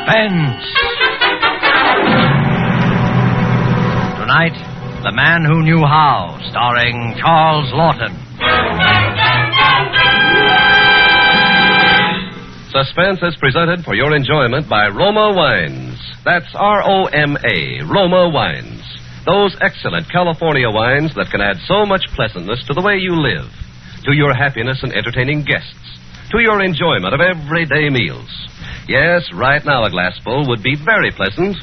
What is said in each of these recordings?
Suspense. Tonight, The Man Who Knew How, starring Charles Lawton. Suspense is presented for your enjoyment by Roma Wines. That's R-O-M-A, Roma Wines. Those excellent California wines that can add so much pleasantness to the way you live, to your happiness in entertaining guests, to your enjoyment of everyday meals. Yes, right now a glassful would be very pleasant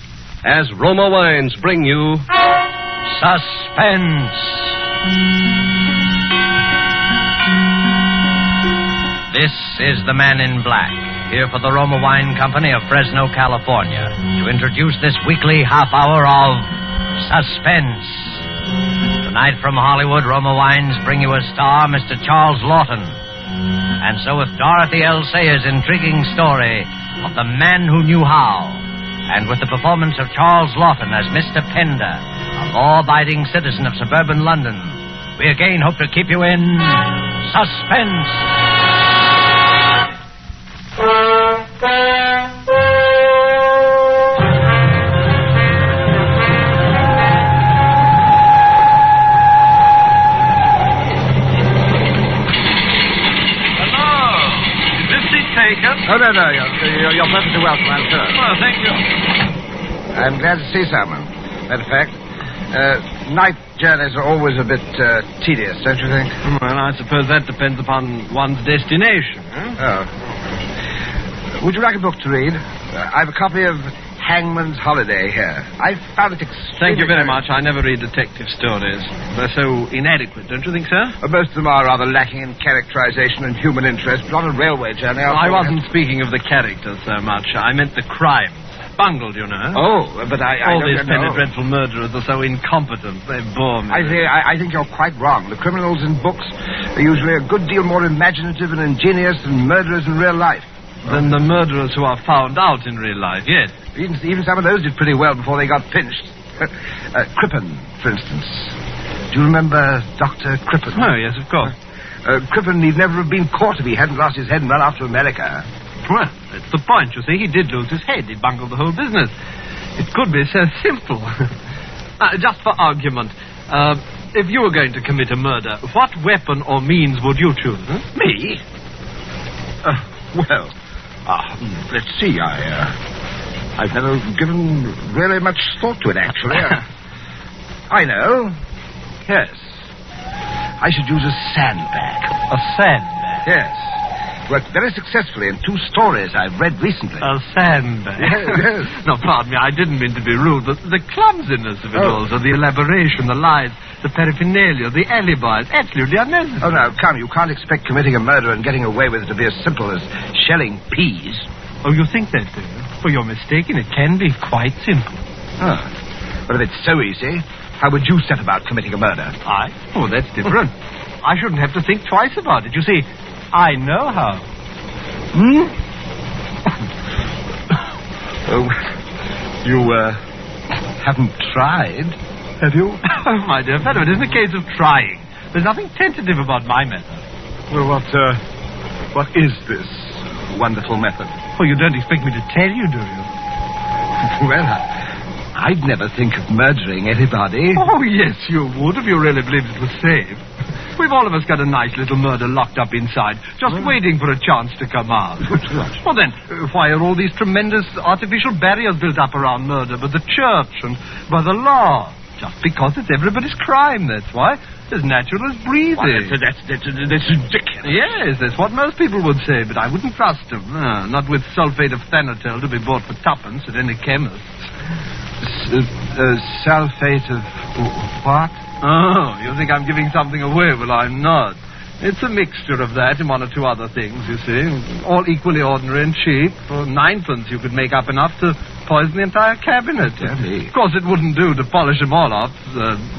as Roma Wines bring you Suspense. This is the Man in Black, here for the Roma Wine Company of Fresno, California, to introduce this weekly half hour of Suspense. Tonight from Hollywood, Roma Wines bring you a star, Mr. Charles Lawton. And so with Dorothy L. Sayers' intriguing story of The Man Who Knew How, and with the performance of Charles Lawton as Mr. Pender, a law-abiding citizen of suburban London, we again hope to keep you in suspense. Oh, no, you're perfectly welcome, I'm sure. Well, thank you. I'm glad to see someone. Matter of fact, night journeys are always a bit tedious, don't you think? Well, I suppose that depends upon one's destination. Oh. Would you like a book to read? I've a copy of Hangman's Holiday here. I found it extremely... Thank you very much. I never read detective stories. They're so inadequate, don't you think, sir? Most of them are rather lacking in characterization and human interest, but on a railway journey... I wasn't speaking of the characters so much. I meant the crimes. Bungled, you know. Oh, but I all don't these know. penny dreadful murderers are so incompetent. They bore me. I think you're quite wrong. The criminals in books are usually a good deal more imaginative and ingenious than murderers in real life. Than the murderers who are found out in real life, yes. Even some of those did pretty well before they got pinched. Crippen, for instance. Do you remember Dr. Crippen? Oh, yes, of course. Crippen need never have been caught if he hadn't lost his head and run off to America. Well, that's the point, you see. He did lose his head. He bungled the whole business. It could be so simple. Just for argument, if you were going to commit a murder, what weapon or means would you choose? Huh? Me? Let's see. I've never given really much thought to it, actually. I know. Yes. I should use a sandbag. A sandbag? Yes. Worked very successfully in 2 stories I've read recently. A sandbag? Yes. No, pardon me, I didn't mean to be rude, but the clumsiness of it all, so the elaboration, the lies, the paraphernalia, the alibis, absolutely unnecessary. Oh, now, come, you can't expect committing a murder and getting away with it to be as simple as shelling peas. Oh, you think that, do you? Well, you're mistaken. It can be quite simple. Oh. But if it's so easy, how would you set about committing a murder? I? Oh, that's different. I shouldn't have to think twice about it. You see, I know how. Oh, you, haven't tried, have you? Oh, my dear fellow, it isn't a case of trying. There's nothing tentative about my method. Well, what is this wonderful method? Oh, you don't expect me to tell you, do you? Well, I'd never think of murdering anybody. Oh, yes, you would if you really believed it was safe. We've all of us got a nice little murder locked up inside, just waiting for a chance to come out. Well, then, why are all these tremendous artificial barriers built up around murder by the church and by the law? Just because it's everybody's crime, that's why. As natural as breathing. Well, that's ridiculous. Yes, that's what most people would say, but I wouldn't trust them. Not with sulfate of thanatol to be bought for 2pence at any chemist. Sulfate of what? Oh, you think I'm giving something away? Well, I'm not. It's a mixture of that and 1 or 2 other things, you see. All equally ordinary and cheap. For 9pence you could make up enough to poison the entire cabinet. Really? Of course, it wouldn't do to polish them all off,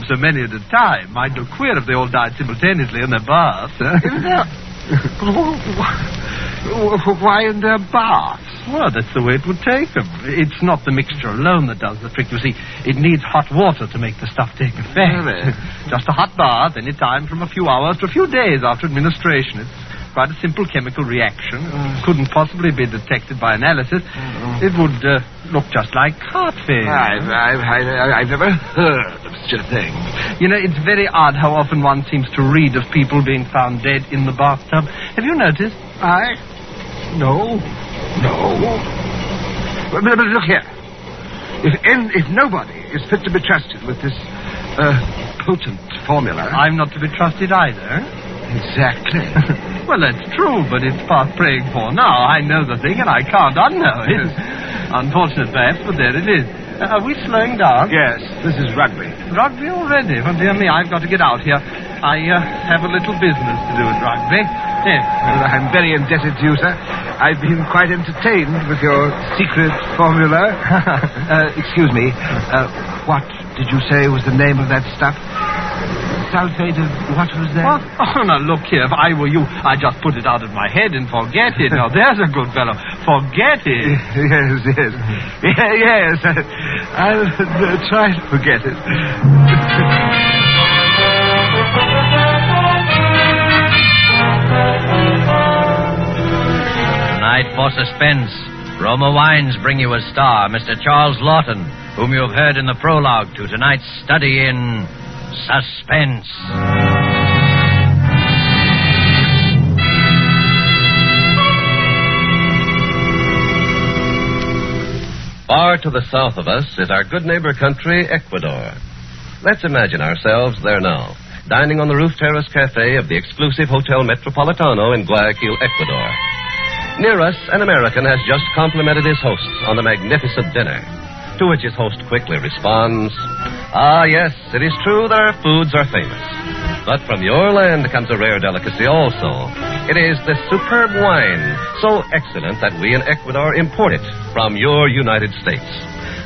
so many at a time. I'd look queer if they all died simultaneously in their baths. Why in their baths? Well, that's the way it would take them. It's not the mixture alone that does the trick. You see, it needs hot water to make the stuff take effect. Really? Just a hot bath any time from a few hours to a few days after administration. It's quite a simple chemical reaction. Couldn't possibly be detected by analysis. It would look just like heart failure. I've never heard of such a thing. You know, it's very odd how often one seems to read of people being found dead in the bathtub. Have you noticed? No. But look here. If nobody is fit to be trusted with this potent formula... I'm not to be trusted either. Exactly. Well, that's true, but it's past praying for now. I know the thing, and I can't unknow it. Unfortunate, perhaps, but there it is. Are we slowing down? Yes, this is rugby. Rugby already? Oh, dear me, I've got to get out here. I have a little business to do at rugby. Yes. Well, I'm very indebted to you, sir. I've been quite entertained with your secret formula. Excuse me. What did you say was the name of that stuff? Sulfate of what was that? What? Oh, now, look here. If I were you, I'd just put it out of my head and forget it. Now, there's a good fellow. Forget it. Yes. I'll try to forget it. Tonight for Suspense, Roma Wines bring you a star, Mr. Charles Lawton, whom you have heard in the prologue to tonight's study in Suspense. Far to the south of us is our good neighbor country, Ecuador. Let's imagine ourselves there now, dining on the roof terrace cafe of the exclusive Hotel Metropolitano in Guayaquil, Ecuador. Near us, an American has just complimented his hosts on a magnificent dinner, to which his host quickly responds, "Ah, yes, it is true that our foods are famous. But from your land comes a rare delicacy also. It is this superb wine, so excellent that we in Ecuador import it from your United States.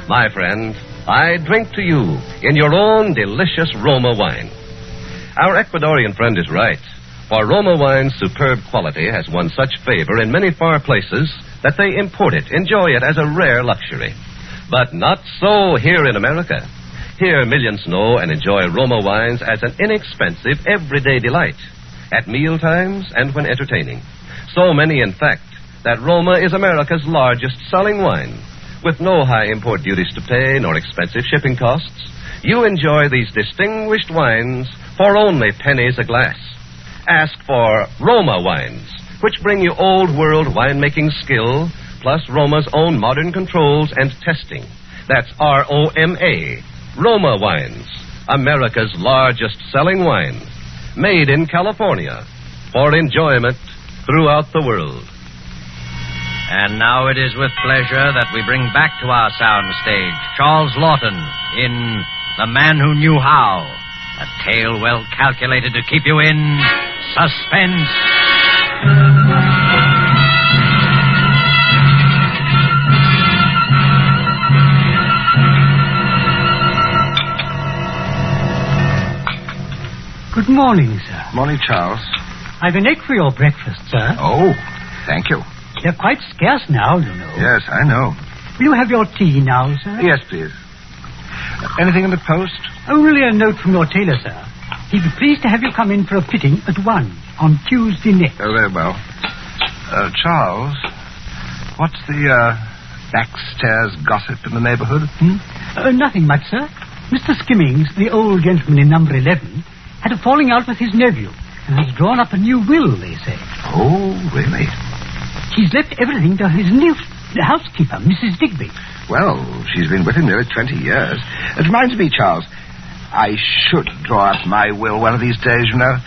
My friend, I drink to you in your own delicious Roma wine." Our Ecuadorian friend is right, for Roma wine's superb quality has won such favor in many far places that they import it, enjoy it as a rare luxury. But not so here in America. Here, millions know and enjoy Roma wines as an inexpensive, everyday delight, at meal times and when entertaining. So many, in fact, that Roma is America's largest selling wine. With no high import duties to pay nor expensive shipping costs, you enjoy these distinguished wines for only pennies a glass. Ask for Roma wines, which bring you old-world winemaking skill, plus Roma's own modern controls and testing. That's ROMA, Roma wines, America's largest selling wine, made in California for enjoyment throughout the world. And now it is with pleasure that we bring back to our soundstage Charles Lawton in The Man Who Knew How, a tale well calculated to keep you in suspense. Good morning, sir. Morning, Charles. I've an egg for your breakfast, sir. Oh, thank you. They're quite scarce now, you know. Yes, I know. Will you have your tea now, sir? Yes, please. Anything in the post? Only a note from your tailor, sir. He'd be pleased to have you come in for a fitting at 1 on Tuesday next. Oh, very well. Charles, what's the backstairs gossip in the neighborhood? Nothing much, sir. Mr. Skimmings, the old gentleman in number 11, had a falling out with his nephew and has drawn up a new will, they say. Oh, really? He's left everything to his new housekeeper, Mrs. Digby. Well, she's been with him nearly 20 years. It reminds me, Charles, I should draw up my will one of these days, you know.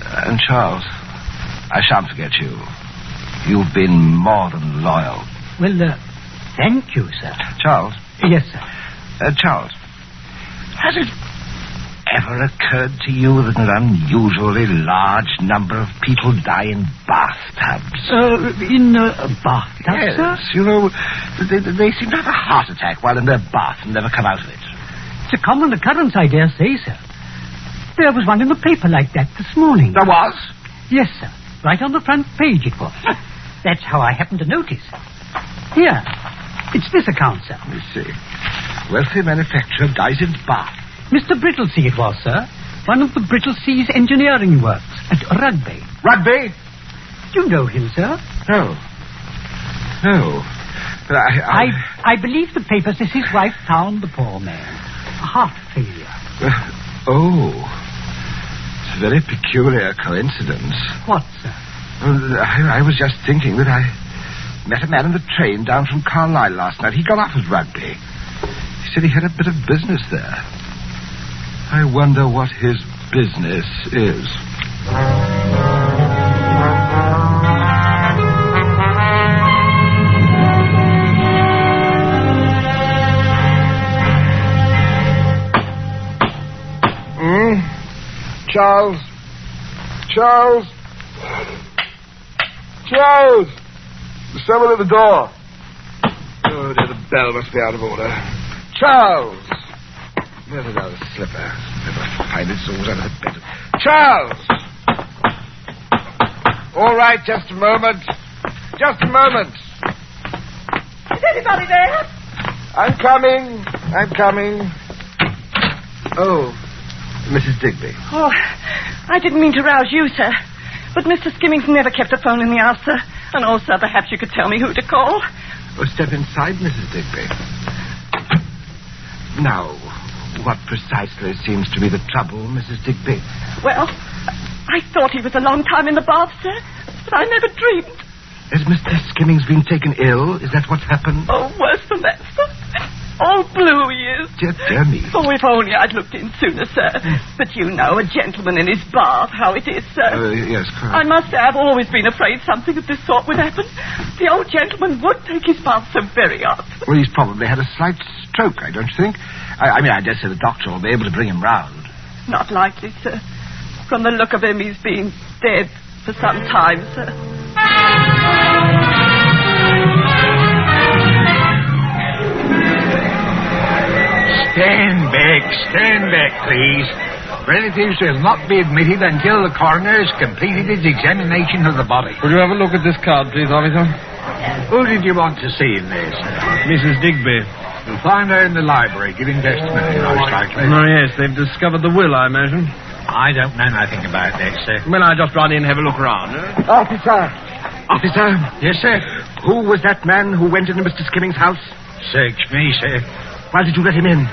And, Charles, I shan't forget you. You've been more than loyal. Well, thank you, sir. Charles? Yes, sir. Charles, has it ever occurred to you that an unusually large number of people die in bathtubs? In bathtubs, yes, sir? You know, they seem to have a heart attack while in their bath and never come out of it. It's a common occurrence, I dare say, sir. There was one in the paper like that this morning. There was? Yes, sir. Right on the front page it was. That's how I happened to notice. Here. It's this account, sir. Let me see. Wealthy manufacturer dies in bath. Mr. Brittlesea it was, sir. One of the Brittlesea's engineering works at Rugby. Rugby? You know him, sir? No. No. But I believe the papers that his wife found the poor man. A heart failure. It's a very peculiar coincidence. What, sir? I was just thinking that I met a man on the train down from Carlisle last night. He got off at Rugby. He said he had a bit of business there. I wonder what his business is. Charles! There's someone at the door. Oh, dear, the bell must be out of order. Charles! Where's another slipper? Never find it, it's always under the bed. Charles! All right, just a moment. Is anybody there? I'm coming. Oh, Mrs. Digby. Oh, I didn't mean to rouse you, sir. But Mr. Skimmings never kept a phone in the house, sir. And also, perhaps you could tell me who to call. Oh, step inside, Mrs. Digby. Now, what precisely seems to be the trouble, Mrs. Digby? Well, I thought he was a long time in the bath, sir. But I never dreamed. Has Mr. Skimmings been taken ill? Is that what's happened? Oh, worse than that, sir. All blue he is. Dear me. Oh, if only I'd looked in sooner, sir. But you know, a gentleman in his bath, how it is, sir. Yes, correct. I must say, I've always been afraid something of this sort would happen. The old gentleman would take his bath so very often. Well, he's probably had a slight stroke, I don't think. I dare say the doctor will be able to bring him round. Not likely, sir. From the look of him, he's been dead for some time, sir. Stand back, please. Relatives will not be admitted until the coroner has completed his examination of the body. Would you have a look at this card, please, officer? Who did you want to see in there, sir? Mrs. Digby. You'll find her in the library, giving testimony, most likely. Oh, yes, they've discovered the will, I imagine. I don't know nothing about that, sir. Well, I just run in and have a look around. Officer! Yes, sir? Who was that man who went into Mr. Skimmings' house? Search me, sir. Why did you let him in?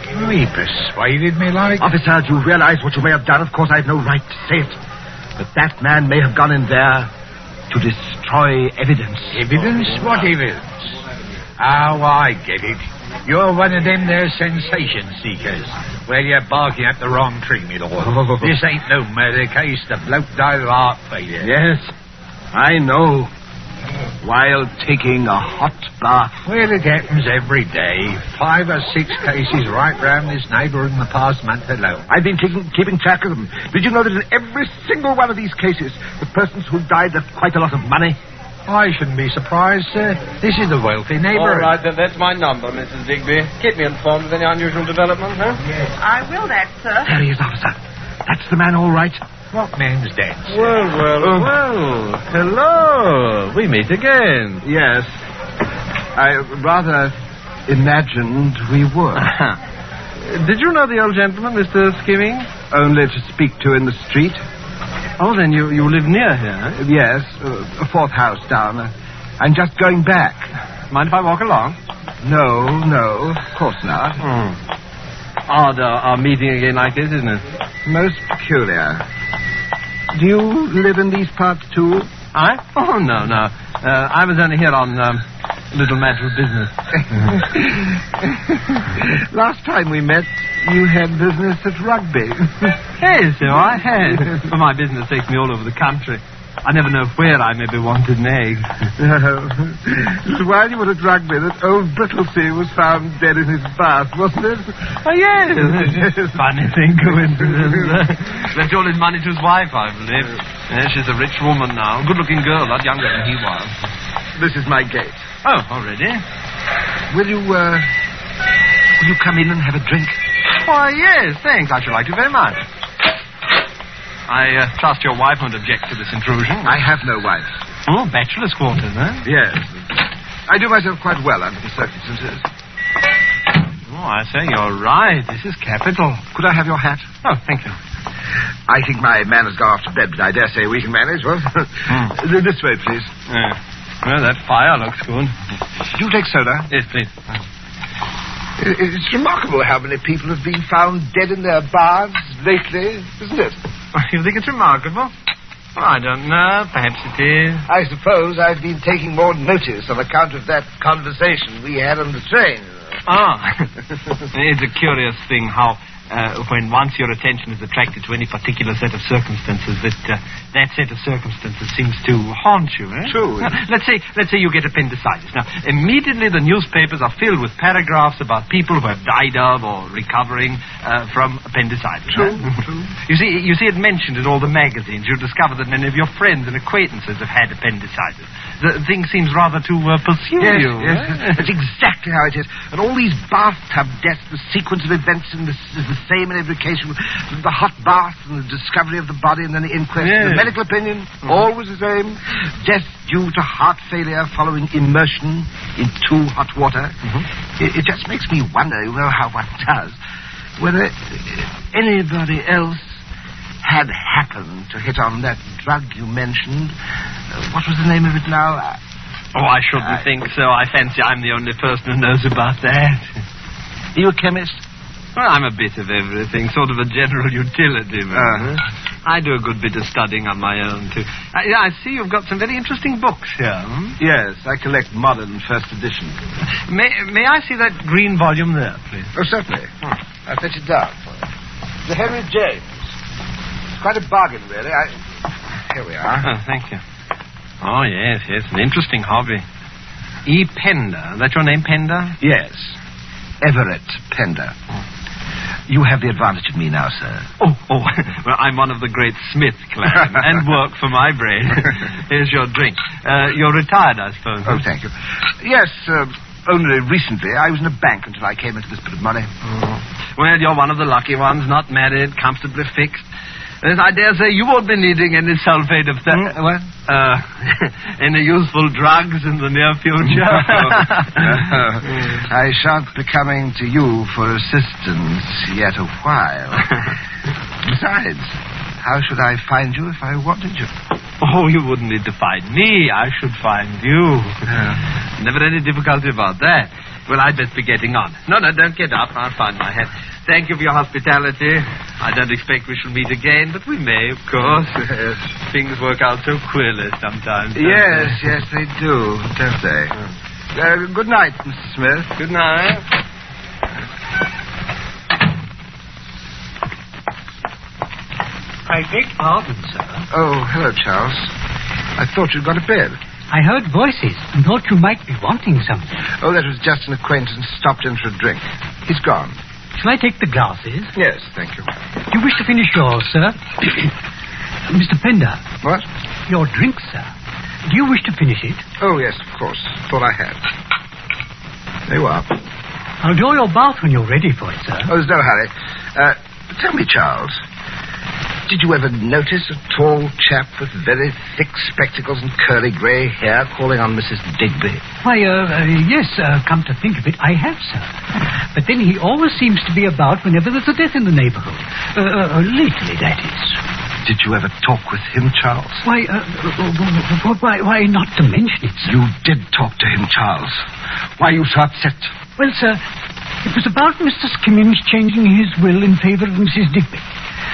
He persuaded me, like. Officer, do you realize what you may have done? Of course, I have no right to say it. But that man may have gone in there to destroy evidence. Evidence? What evidence? Oh, I get it. You're one of them there sensation seekers. Well, you're barking at the wrong tree, my lord. This ain't no murder case. The bloke died of heart failure. Yes, I know. While taking a hot bath. Well, it happens every day. 5 or 6 cases right round this neighbourhood in the past month alone. I've been keeping track of them. Did you know that in every single one of these cases, the persons who died left quite a lot of money? I shouldn't be surprised, sir. This is a wealthy neighbourhood. All right, then, that's my number, Mrs. Digby. Keep me informed of any unusual developments, huh? Yes. I will that, sir. There he is, officer. That's the man, all right. What man's dead, sir? Well. Hello. We meet again. Yes. I rather imagined we would. Did you know the old gentleman, Mr. Skimmings? Only to speak to in the street. Oh, then you live near here, huh? Yes, a 4th house down. I'm just going back. Mind if I walk along? No, of course not. Odd, our meeting again like this, isn't it? Most peculiar. Do you live in these parts, too? I? Oh, no. I was only here on a little matter of business. Last time we met, you had business at Rugby. Yes, so I had. But my business takes me all over the country. I never know where I may be wanted an egg. While you were at Rugby, that old Brittlesea was found dead in his bath, wasn't it? Oh, yes. Funny thing, coincidence. Left all his money to his wife, I believe. Yeah, she's a rich woman now. Good-looking girl, a lot younger than he was. This is my gate. Oh, already? Will you come in and have a drink? Why, yes, thanks. I should like to very much. I trust your wife won't object to this intrusion. I have no wife. Oh, bachelor's quarters, huh? Yes. I do myself quite well under the circumstances. Oh, I say, you're right. This is capital. Could I have your hat? Oh, thank you. I think my man has gone off to bed, but I dare say we can manage, what? This way, please. Well, that fire looks good. Do you take soda? Yes, please. It's remarkable how many people have been found dead in their baths lately, isn't it? You think it's remarkable? Well, I don't know. Perhaps it is. I suppose I've been taking more notice on account of that conversation we had on the train. It's a curious thing how when once your attention is attracted to any particular set of circumstances, that set of circumstances seems to haunt you, eh? True. Now, let's say you get appendicitis. Now, immediately the newspapers are filled with paragraphs about people who have died of or recovering from appendicitis. True. You see it mentioned in all the magazines. You discover that many of your friends and acquaintances have had appendicitis. The thing seems rather to pursue you. Yes, that's exactly how it is. And all these bathtub deaths, the sequence of events is the same in every case. The hot bath and the discovery of the body and then the inquest. Yes. The medical opinion, always the same. Death due to heart failure following immersion in too hot water. It just makes me wonder, you know how one does, whether anybody else had happened to hit on that drug you mentioned. What was the name of it now? I shouldn't think so. I fancy I'm the only person who knows about that. Are you a chemist? Well, I'm a bit of everything, sort of a general utility man. I do a good bit of studying on my own, too. I see you've got some very interesting books here. Yes, I collect modern first edition. May I see that green volume there, please? Oh, certainly. I'll fetch it down for you. The Henry James. It's quite a bargain, really. Here we are. Oh, thank you. Oh, yes, an interesting hobby. E. Pender. That's your name, Pender? Yes. Everett Pender. You have the advantage of me now, sir. Oh. Well, I'm one of the great Smith clan and work for my brain. Here's your drink. You're retired, I suppose. Oh, thank you. Yes, only recently. I was in a bank until I came into this bit of money. Well, you're one of the lucky ones, not married, comfortably fixed. Yes, I dare say you won't be needing any sulfate of what? Any useful drugs in the near future. I shan't be coming to you for assistance yet a while. Besides, how should I find you if I wanted you? Oh, you wouldn't need to find me. I should find you. Never any difficulty about that. Well, I'd best be getting on. No, don't get up. I'll find my hat. Thank you for your hospitality. I don't expect we shall meet again, but we may, of course. Things work out so queerly sometimes. Yes, they do, don't they? Good night, Mr. Smith. Good night. I beg pardon, sir. Oh, hello, Charles. I thought you'd gone to bed. I heard voices and thought you might be wanting something. Oh, that was just an acquaintance stopped in for a drink. He's gone. Shall I take the glasses? Yes, thank you. Do you wish to finish yours, sir? Mr. Pender. What? Your drink, sir. Do you wish to finish it? Oh, yes, of course. Thought I had. There you are. I'll draw your bath when you're ready for it, sir. Oh, there's no hurry. Tell me, Charles, did you ever notice a tall chap with very thick spectacles and curly grey hair calling on Mrs. Digby? Why, yes, come to think of it, I have, sir. But then he always seems to be about whenever there's a death in the neighborhood. Lately, that is. Did you ever talk with him, Charles? Why, why not to mention it, sir? You did talk to him, Charles. Why are you so upset? Well, sir, it was about Mr. Skimmings changing his will in favor of Mrs. Digby.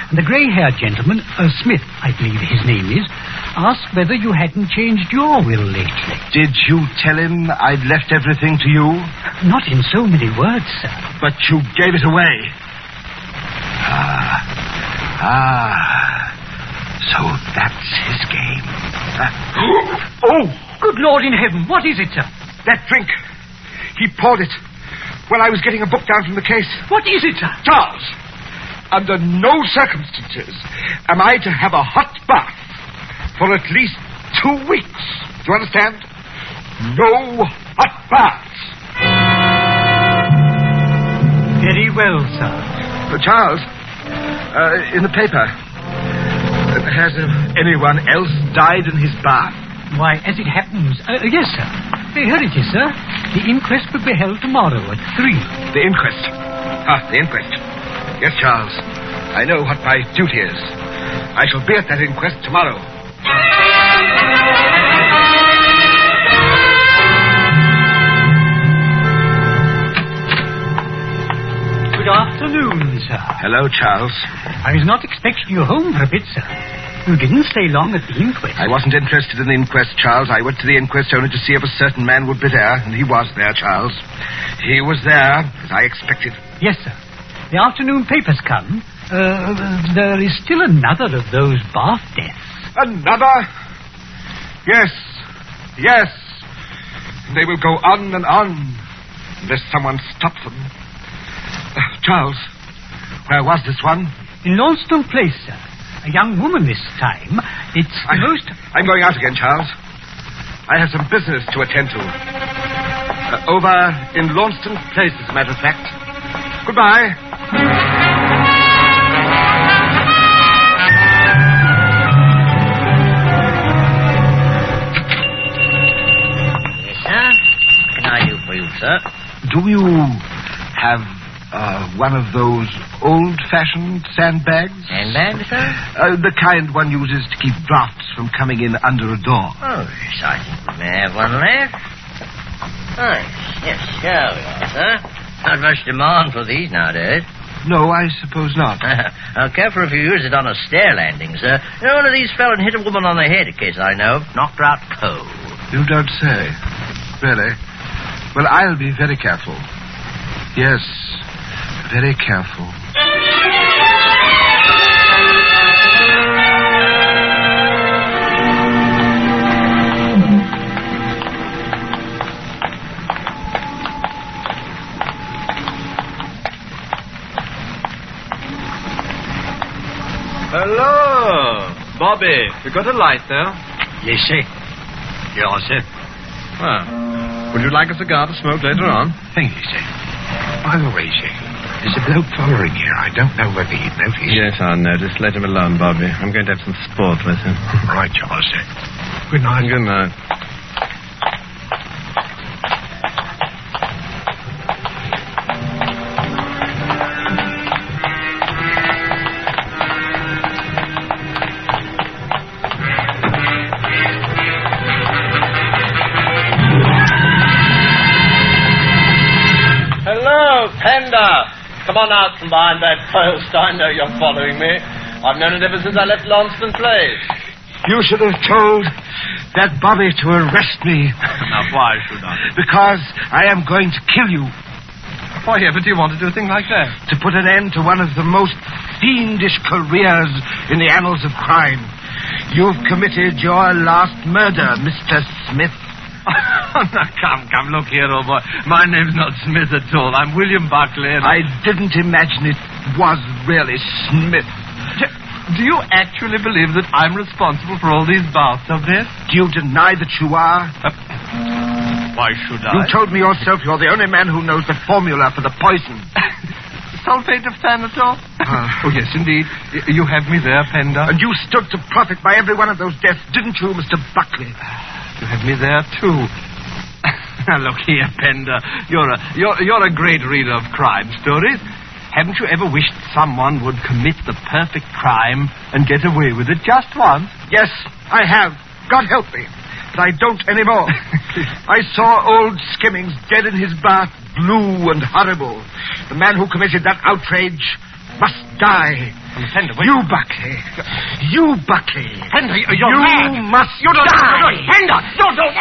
And the grey-haired gentleman, Smith, I believe his name is, asked whether you hadn't changed your will lately. Did you tell him I'd left everything to you? Not in so many words, sir. But you gave it away. So that's his game. Oh! Good Lord in heaven, what is it, sir? That drink. He poured it when I was getting a book down from the case. What is it, sir? Charles! Under no circumstances am I to have a hot bath for at least 2 weeks. Do you understand? No hot baths. Very well, sir. Charles, in the paper, has anyone else died in his bath? Why, as it happens... yes, sir. Here it is, sir. The inquest will be held tomorrow at 3. The inquest? The inquest. Yes, Charles. I know what my duty is. I shall be at that inquest tomorrow. Good afternoon, sir. Hello, Charles. I was not expecting you home for a bit, sir. You didn't stay long at the inquest. I wasn't interested in the inquest, Charles. I went to the inquest only to see if a certain man would be there, and he was there, Charles. He was there, as I expected. Yes, sir. The afternoon papers come. There is still another of those bath deaths. Another? Yes. Yes. They will go on and on, unless someone stops them. Charles, where was this one? In Launceston Place, sir. A young woman this time. It's I'm going out again, Charles. I have some business to attend to. Over in Launceston Place, as a matter of fact. Goodbye. Yes, sir. What can I do for you, sir? Do you have one of those old-fashioned sandbags? Sandbags, sir? The kind one uses to keep drafts from coming in under a door. Oh, yes, I think we may have one left. Oh, yes, here we are, sir. Not much demand for these nowadays. No, I suppose not. Now, careful if you use it on a stair landing, sir. You know, one of these fell and hit a woman on the head, a case I know of. Knocked her out cold. You don't say. Really? Well, I'll be very careful. Yes, very careful. Hello, Bobby. You got a light there? Yes, sir. Yes, sir. Well, would you like a cigar to smoke later on? Thank you, sir. By the way, sir, there's a bloke following here. I don't know whether he'd noticed. Yes, I noticed. Let him alone, Bobby. I'm going to have some sport with him. Right, Charles, sir. Good night. Good night. Panda! Come on out from behind that post. I know you're following me. I've known it ever since I left Launceston Place. You should have told that Bobby to arrest me. Now, why should I? Because I am going to kill you. Why ever do you want to do a thing like that? To put an end to one of the most fiendish careers in the annals of crime. You've committed your last murder, Mr. Smith. Now, come, look here, old boy. My name's not Smith at all. I'm William Buckley. I didn't imagine it was really Smith. Do you actually believe that I'm responsible for all these baths of this? Do you deny that you are? Why should I? You told me yourself you're the only man who knows the formula for the poison. Sulfate of Thanatos? Oh, yes, indeed. You have me there, Pender. And you stood to profit by every one of those deaths, didn't you, Mr. Buckley? You have me there, too. Now, look here, Pender. You're a great reader of crime stories. Haven't you ever wished someone would commit the perfect crime and get away with it just once? Yes, I have. God help me. But I don't anymore. I saw old Skimmings dead in his bath, blue and horrible. The man who committed that outrage must die. Pender, wait. You, Buckley. You, Buckley. Pender, you're mad. You must You don't die. Pender, you don't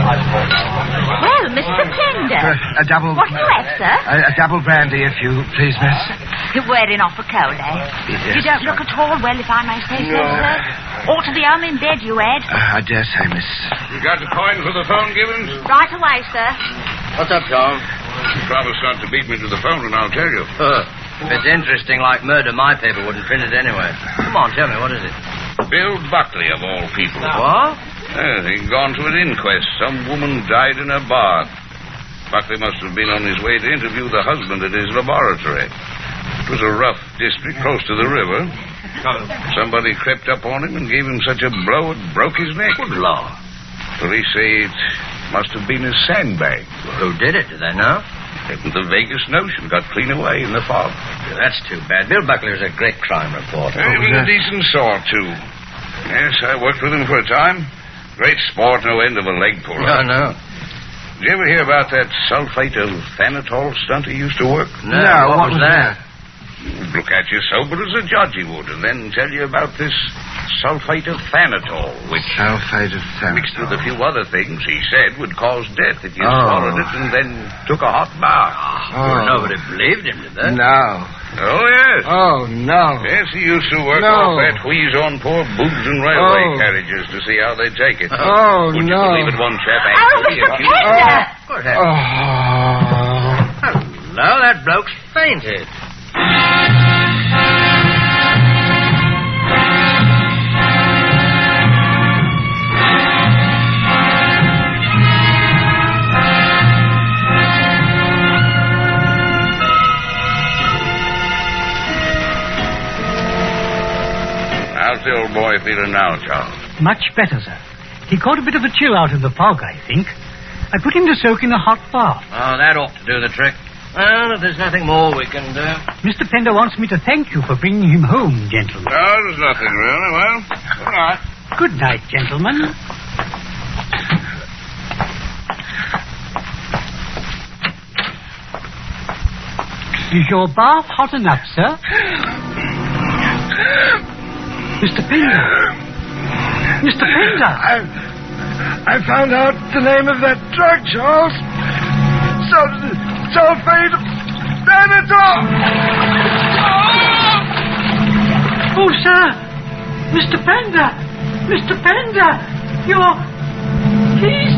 Well, Mr. Pender. A double... What you have, sir? A double brandy, if you please, miss. You're wearing off a cold, eh? Yes. You don't look at all well, if I may say so, sir. Ought to be home in bed, you had. I dare say, miss. You got the coin for the phone, Gibbons? Right away, sir. What's up, Tom? You promised not to beat me to the phone, and I'll tell you. If it's interesting like murder, my paper wouldn't print it anyway. Come on, tell me, what is it? Bill Buckley, of all people. What? Yes, he'd gone to an inquest. Some woman died in her bath. Buckley must have been on his way to interview the husband at his laboratory. It was a rough district close to the river. Somebody crept up on him and gave him such a blow it broke his neck. Good Lord. Police say it must have been a sandbag. Who did it? Do they know? Haven't the vaguest notion. Got clean away in the fog. That's too bad. Bill Buckley's a great crime reporter. He was a decent sort, too. Yes, I worked with him for a time. Great sport, no end of a leg puller. Oh, no. Did you ever hear about that sulfate of thanatol stunt he used to work? No, what was that? Look at you sober as a judge he would, and then tell you about this sulfate of thanatol, which, Sulfate of thanatol. mixed with a few other things, he said would cause death if you swallowed it and then took a hot bath. Well, nobody believed him, did they? No. Oh, yes. Oh, no. Yes, he used to work No. off that wheeze on poor boobs and railway carriages to see how they'd take it. Oh, Would you no. believe it, one chap Oh, actually Mr. accused... Pender! What happened? Oh. Hello, that bloke's fainted. How's the old boy feeling now, Charles? Much better, sir. He caught a bit of a chill out in the fog, I think. I put him to soak in a hot bath. Oh, that ought to do the trick. Well, if there's nothing more we can do. Mr. Pender wants me to thank you for bringing him home, gentlemen. No, there's nothing really. Well, good night. Good night, gentlemen. Is your bath hot enough, sir? Mr. Pender. Mr. Pender. I found out the name of that drug, Charles. Sulfate of thanatol. Oh, sir. Mr. Pender. Mr. Pender. He's...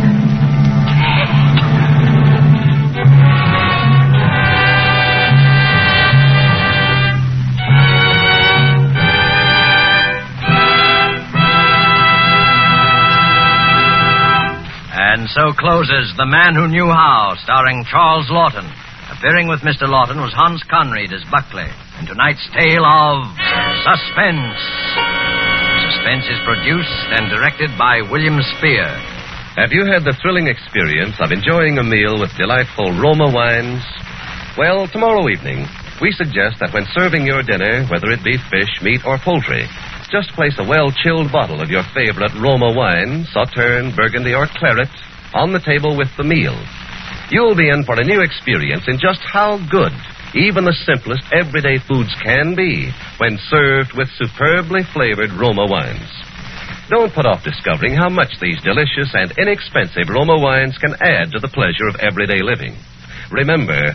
And so closes The Man Who Knew How, starring Charles Lawton. Appearing with Mr. Lawton was Hans Conried as Buckley. In tonight's tale of Suspense. Suspense is produced and directed by William Spear. Have you had the thrilling experience of enjoying a meal with delightful Roma wines? Well, tomorrow evening, we suggest that when serving your dinner, whether it be fish, meat, or poultry, just place a well-chilled bottle of your favorite Roma wine, Sauterne, Burgundy, or Claret, on the table with the meal. You'll be in for a new experience in just how good even the simplest everyday foods can be when served with superbly flavored Roma wines. Don't put off discovering how much these delicious and inexpensive Roma wines can add to the pleasure of everyday living. Remember,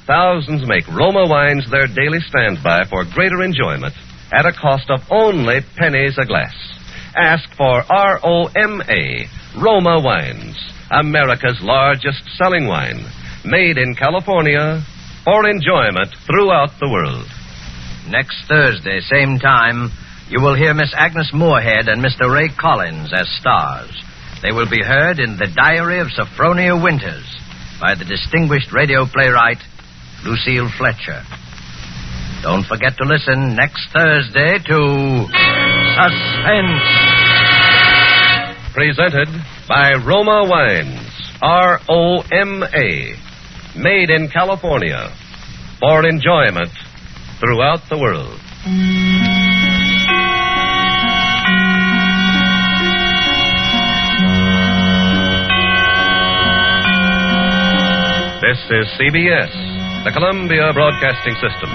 thousands make Roma wines their daily standby for greater enjoyment at a cost of only pennies a glass. Ask for ROMA, Roma Wines, America's largest selling wine, made in California for enjoyment throughout the world. Next Thursday, same time, you will hear Miss Agnes Moorehead and Mr. Ray Collins as stars. They will be heard in The Diary of Sophronia Winters by the distinguished radio playwright Lucille Fletcher. Don't forget to listen next Thursday to Suspense. Presented by Roma Wines, ROMA, made in California for enjoyment throughout the world. This is CBS, the Columbia Broadcasting System.